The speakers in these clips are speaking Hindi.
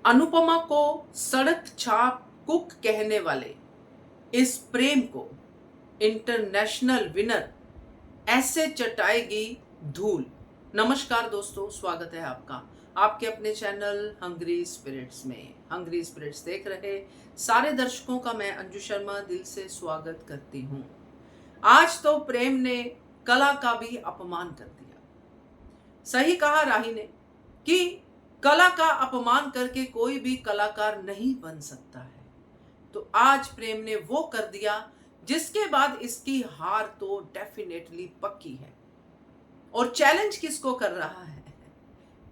अनुपमा को सड़क छाप कुक कहने वाले इस प्रेम को इंटरनेशनल विनर ऐसे चटाएगी धूल। नमस्कार दोस्तों, स्वागत है आपका आपके अपने चैनल हंग्री स्पिरिट्स में। हंग्री स्पिरिट्स देख रहे सारे दर्शकों का मैं अंजू शर्मा दिल से स्वागत करती हूँ। आज तो प्रेम ने कला का भी अपमान कर दिया। सही कहा राही ने कि कला का अपमान करके कोई भी कलाकार नहीं बन सकता है। तो आज प्रेम ने वो कर दिया जिसके बाद इसकी हार तो डेफिनेटली पक्की है। और चैलेंज किसको कर रहा है?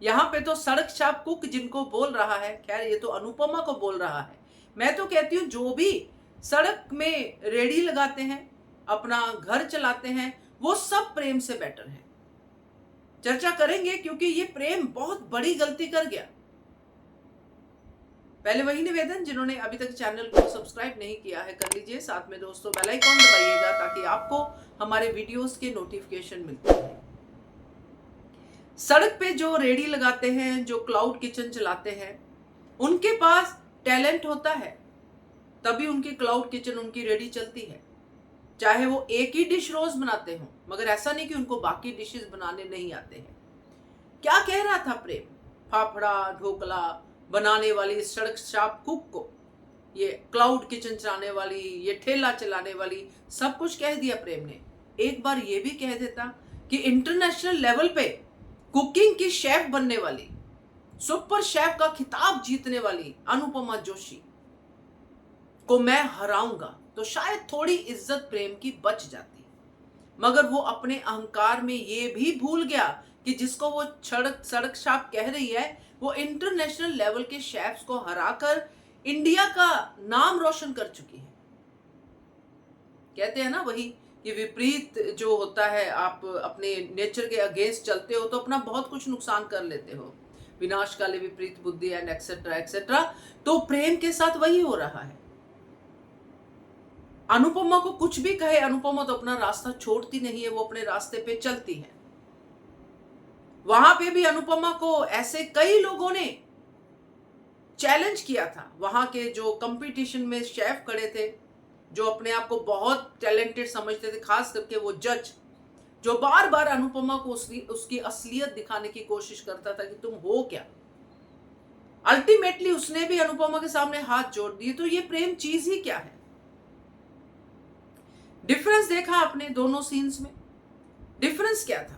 यहाँ पे तो सड़क छाप कुक जिनको बोल रहा है, खैर ये तो अनुपमा को बोल रहा है। मैं तो कहती हूँ जो भी सड़क में रेडी लगाते हैं, अपना घर चलाते हैं, वो सब प्रेम से बेटर है। चर्चा करेंगे क्योंकि ये प्रेम बहुत बड़ी गलती कर गया। पहले वही निवेदन, जिन्होंने अभी तक चैनल को सब्सक्राइब नहीं किया है कर लीजिए, साथ में दोस्तों बेल आइकॉन दबाइएगा ताकि आपको हमारे वीडियोस के नोटिफिकेशन मिलते हैं। सड़क पे जो रेडी लगाते हैं, जो क्लाउड किचन चलाते हैं, उनके पास टैलेंट होता है तभी उनकी क्लाउड किचन, उनकी रेडी चलती है। चाहे वो एक ही डिश रोज बनाते हो, मगर ऐसा नहीं कि उनको बाकी डिशेस बनाने नहीं आते हैं। क्या कह रहा था प्रेम? फाफड़ा ढोकला बनाने वाली सड़क छाप कुक को, ये क्लाउड किचन चलाने वाली, ये ठेला चलाने वाली, सब कुछ कह दिया प्रेम ने। एक बार ये भी कह देता कि इंटरनेशनल लेवल पे कुकिंग की शेफ बनने वाली, सुपर शेफ का खिताब जीतने वाली अनुपमा जोशी को मैं हराऊंगा, तो शायद थोड़ी इज्जत प्रेम की बच जाती। मगर वो अपने अहंकार में ये भी भूल गया कि जिसको वो सड़क छाप कह रही है, वो इंटरनेशनल लेवल के शेफ्स को हराकर इंडिया का नाम रोशन कर चुकी है। कहते हैं ना वही कि विपरीत जो होता है, आप अपने नेचर के अगेंस्ट चलते हो तो अपना बहुत कुछ नुकसान कर लेते हो। विनाश काले विपरीत बुद्धि एंड एक्सेट्रा एक्सेट्रा। तो प्रेम के साथ वही हो रहा है। अनुपमा को कुछ भी कहे, अनुपमा तो अपना रास्ता छोड़ती नहीं है, वो अपने रास्ते पे चलती है। वहां पे भी अनुपमा को ऐसे कई लोगों ने चैलेंज किया था। वहां के जो कंपटीशन में शेफ खड़े थे, जो अपने आप को बहुत टैलेंटेड समझते थे, खास करके वो जज, जो बार बार अनुपमा को उसकी असलियत दिखाने की कोशिश करता था कि तुम हो क्या। अल्टीमेटली उसने भी अनुपमा के सामने हाथ जोड़ दिए। तो ये प्रेम चीज ही क्या है? डिफरेंस देखा आपने दोनों सीन्स में? डिफरेंस क्या था?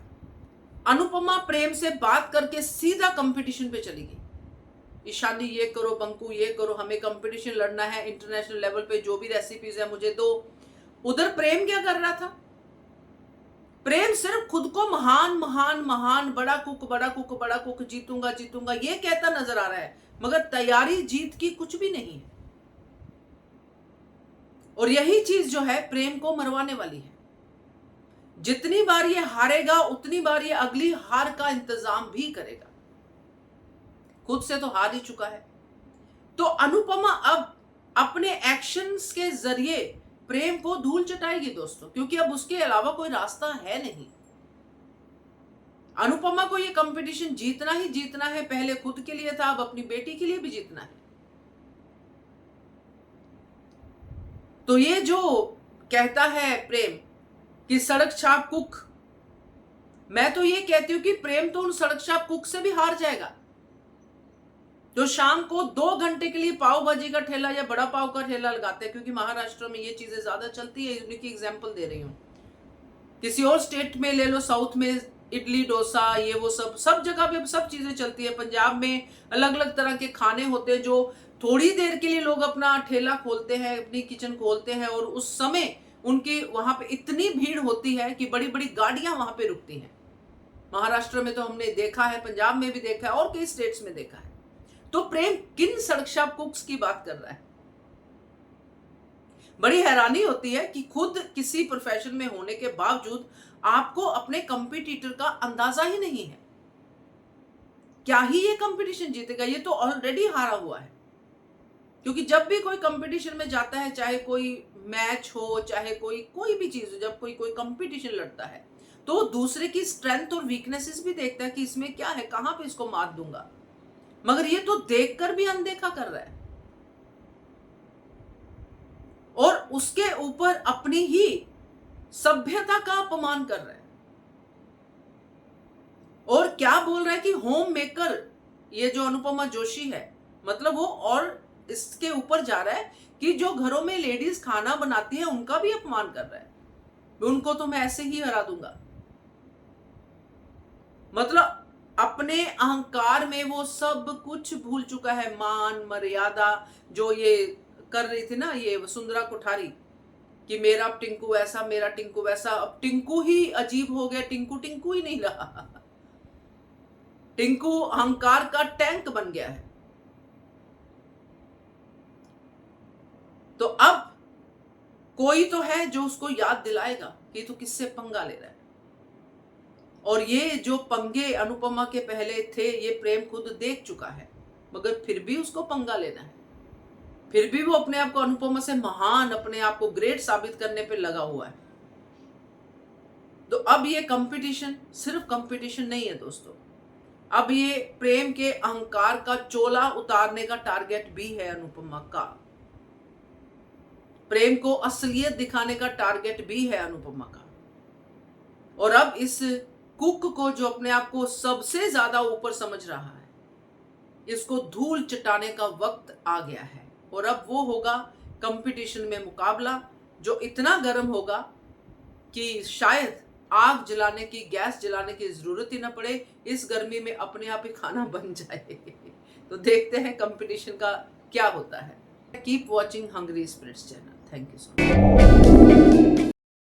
अनुपमा प्रेम से बात करके सीधा कंपटीशन पे चली गई। ईशानी ये करो, बंकू ये करो, हमें कंपटीशन लड़ना है इंटरनेशनल लेवल पे, जो भी रेसिपीज है मुझे दो। उधर प्रेम क्या कर रहा था? प्रेम सिर्फ खुद को महान महान महान, बड़ा कुक बड़ा कुक बड़ा कुक, जीतूंगा जीतूंगा ये कहता नजर आ रहा है, मगर तैयारी जीत की कुछ भी नहीं है। और यही चीज जो है प्रेम को मरवाने वाली है। जितनी बार ये हारेगा उतनी बार ये अगली हार का इंतजाम भी करेगा। खुद से तो हार ही चुका है। तो अनुपमा अब अपने एक्शंस के जरिए प्रेम को धूल चटाएगी दोस्तों, क्योंकि अब उसके अलावा कोई रास्ता है नहीं। अनुपमा को ये कंपटीशन जीतना ही जीतना है। पहले खुद के लिए था, अब अपनी बेटी के लिए भी जीतना है। तो ये जो कहता है प्रेम कि सड़क छाप कुक, मैं तो ये कहती हूं कि प्रेम तो उन सड़क छाप कुक से भी हार जाएगा जो शाम को 2 घंटे के लिए पाव भाजी का ठेला या बड़ा पाव का ठेला लगाते हैं, क्योंकि महाराष्ट्र में ये चीजें ज्यादा चलती है। उनकी एग्जांपल दे रही हूँ। किसी और स्टेट में ले लो, साउथ में इडली डोसा, ये वो सब जगह पे सब चीजें चलती है। पंजाब में अलग अलग तरह के खाने होते हैं जो थोड़ी देर के लिए लोग अपना ठेला खोलते हैं, अपनी किचन खोलते हैं, और उस समय उनकी वहां पे इतनी भीड़ होती है कि बड़ी बड़ी गाड़ियां वहां पे रुकती हैं। महाराष्ट्र में तो हमने देखा है, पंजाब में भी देखा है, और कई स्टेट्स में देखा है। तो प्रेम किन सड़क छाप कुक्स की बात कर रहा है? बड़ी हैरानी होती है कि खुद किसी प्रोफेशन में होने के बावजूद आपको अपने कंपटीटर का अंदाजा ही नहीं है। क्या ही ये कंपटीशन जीतेगा? ये तो ऑलरेडी हारा हुआ है। क्योंकि जब भी कोई कंपटीशन में जाता है, चाहे कोई मैच हो, चाहे कोई भी चीज हो, जब कोई कंपटीशन लड़ता है तो दूसरे की स्ट्रेंथ और वीकनेसेस भी देखता है कि इसमें क्या है, कहां पे इसको मात दूंगा। मगर ये तो देखकर भी अनदेखा कर रहा है और उसके ऊपर अपनी ही सभ्यता का अपमान कर रहा है और क्या बोल रहा है कि होम मेकर, ये जो अनुपमा जोशी है, मतलब वो और इसके ऊपर जा रहा है कि जो घरों में लेडीज खाना बनाती है उनका भी अपमान कर रहा है, उनको तो मैं ऐसे ही हरा दूंगा। मतलब अपने अहंकार में वो सब कुछ भूल चुका है, मान मर्यादा जो ये कर रही थी ना ये वसुंधरा कोठारी कि मेरा टिंकू ऐसा, मेरा टिंकू वैसा। अब टिंकू ही अजीब हो गया, टिंकू टिंकू ही नहीं रहा, टिंकू अहंकार का टैंक बन गया है। तो अब कोई तो है जो उसको याद दिलाएगा कि तू किससे पंगा ले रहा है। और ये जो पंगे अनुपमा के पहले थे ये प्रेम खुद देख चुका है, मगर फिर भी उसको पंगा लेना है, फिर भी वो अपने आप को अनुपमा से महान, अपने आप को ग्रेट साबित करने पे लगा हुआ है। तो अब ये कंपटीशन सिर्फ कंपटीशन नहीं है दोस्तों, अब ये प्रेम के अहंकार का चोला उतारने का टारगेट भी है अनुपमा का, प्रेम को असलियत दिखाने का टारगेट भी है अनुपमा का। और अब इस कुक को जो अपने आप को सबसे ज्यादा ऊपर समझ रहा है, इसको धूल चटाने का वक्त आ गया है। और अब वो होगा कंपटीशन में मुकाबला जो इतना गर्म होगा कि शायद आग जलाने की, गैस जलाने की जरूरत ही ना पड़े, इस गर्मी में अपने आप ही खाना बन जाए। तो देखते हैं कंपटीशन का क्या होता है। Keep watching Hungry Spirits channel. Thank you so much.